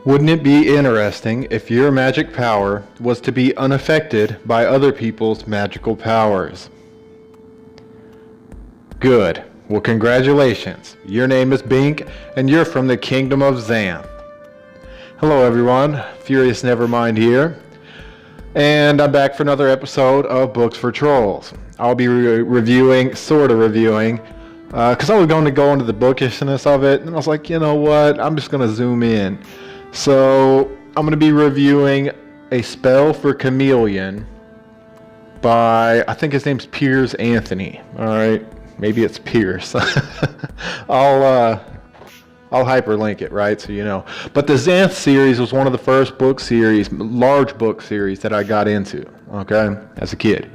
Wouldn't it be interesting if your magic power was to be unaffected by other people's magical powers? Good. Well, congratulations. Your name is Bink, and you're from the Kingdom of Xanth. Hello, everyone. Furious Nevermind here. And I'm back for another episode of Books for Trolls. I'll be reviewing, because I was going to go into the bookishness of it, and I was like, you know what, I'm just going to zoom in. So, I'm going to be reviewing A Spell for Chameleon by, I think his name's Piers Anthony. Alright, maybe it's Pierce. I'll hyperlink it, right, so you know. But the Xanth series was one of the first large book series that I got into, okay, as a kid.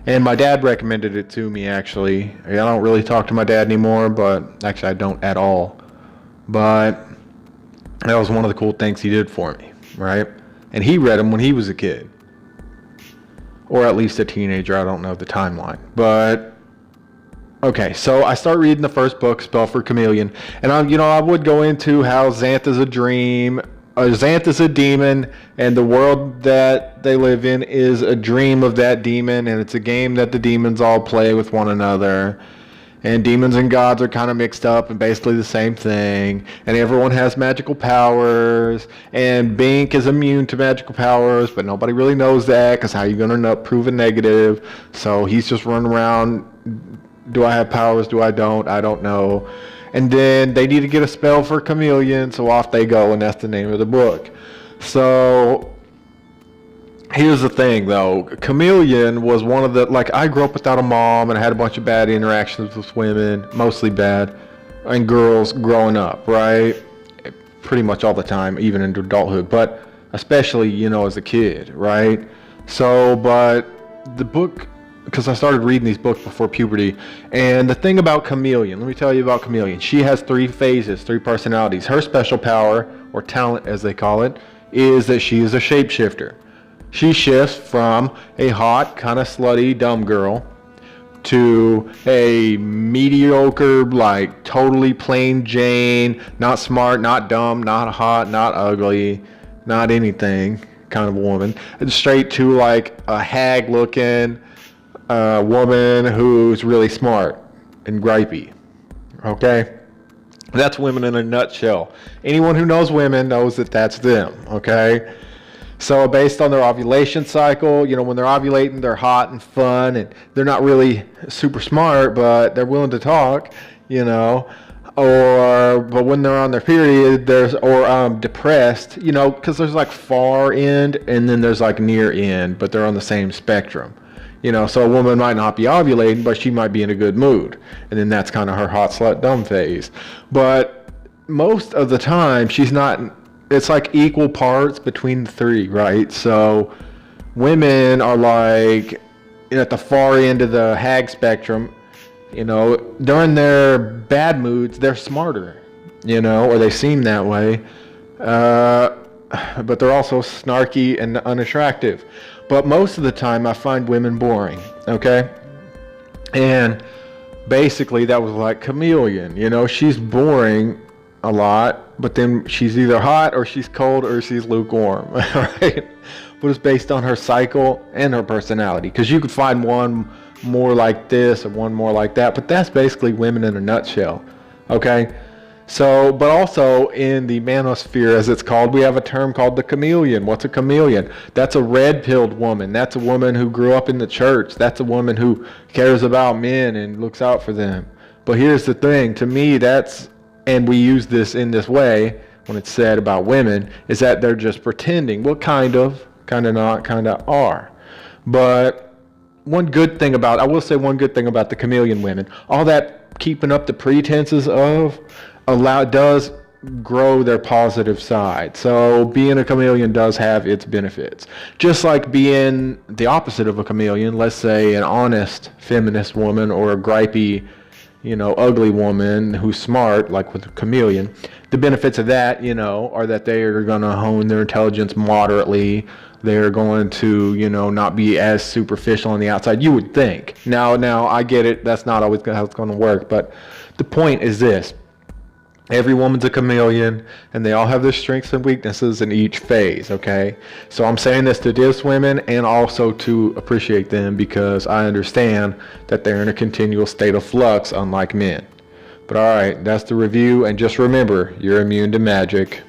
And my dad recommended it to me, actually. I don't really talk to my dad anymore, but actually I don't at all. But that was one of the cool things he did for me, right? And he read them when he was a kid. Or at least a teenager, I don't know the timeline. But, okay, so I start reading the first book, Spell for Chameleon. And I would go into how Xanth is a dream, Xanth is a demon, and the world that they live in is a dream of that demon, and it's a game that the demons all play with one another. And demons and gods are kind of mixed up and basically the same thing. And everyone has magical powers. And Bink is immune to magical powers, but nobody really knows that, because how are you going to prove a negative? So he's just running around. Do I have powers? Do I don't? I don't know. And then they need to get a spell for Chameleon, so off they go, and that's the name of the book. So here's the thing, though. Chameleon was one of the, I grew up without a mom, and I had a bunch of bad interactions with women, mostly bad, and girls growing up, right? Pretty much all the time, even into adulthood, but especially, as a kid, right? So, but the book, because I started reading these books before puberty, and the thing about Chameleon, let me tell you about Chameleon. She has 3 phases, 3 personalities. Her special power, or talent as they call it, is that she is a shapeshifter. She shifts from a hot, kind of slutty, dumb girl to a mediocre, totally plain Jane, not smart, not dumb, not hot, not ugly, not anything kind of woman. And straight to a hag-looking woman who's really smart and gripey. Okay? That's women in a nutshell. Anyone who knows women knows that that's them. Okay? So based on their ovulation cycle, when they're ovulating, they're hot and fun, and they're not really super smart, but they're willing to talk, but when they're on their period, depressed, because there's far end and then there's near end, but they're on the same spectrum. So a woman might not be ovulating, but she might be in a good mood. And then that's kind of her hot slut dumb phase. But most of the time, she's not. It's equal parts between the 3, right? So women are at the far end of the hag spectrum. During their bad moods, they're smarter, or they seem that way. But they're also snarky and unattractive. But most of the time, I find women boring, okay? And basically, that was Chameleon. She's boring a lot, but then she's either hot or she's cold or she's lukewarm, right? But it's based on her cycle and her personality, because you could find one more like this and one more like that, but that's basically women in a nutshell, okay? So, but also in the manosphere, as it's called, we have a term called the chameleon. What's a chameleon? That's a red-pilled woman. That's a woman who grew up in the church. That's a woman who cares about men and looks out for them. But here's the thing, to me, and we use this in this way when it's said about women, is that they're just pretending. Well, kind of not, kind of are. But I will say one good thing about the chameleon women, all that keeping up the pretenses does grow their positive side. So being a chameleon does have its benefits. Just like being the opposite of a chameleon, let's say an honest feminist woman or a gripey, ugly woman who's smart, like with a chameleon, the benefits of that, are that they are going to hone their intelligence moderately. They're going to, not be as superficial on the outside, you would think. Now I get it. That's not always how it's going to work. But the point is this. Every woman's a chameleon, and they all have their strengths and weaknesses in each phase, okay? So I'm saying this to diss women and also to appreciate them, because I understand that they're in a continual state of flux, unlike men. But alright, that's the review, and just remember, you're immune to magic.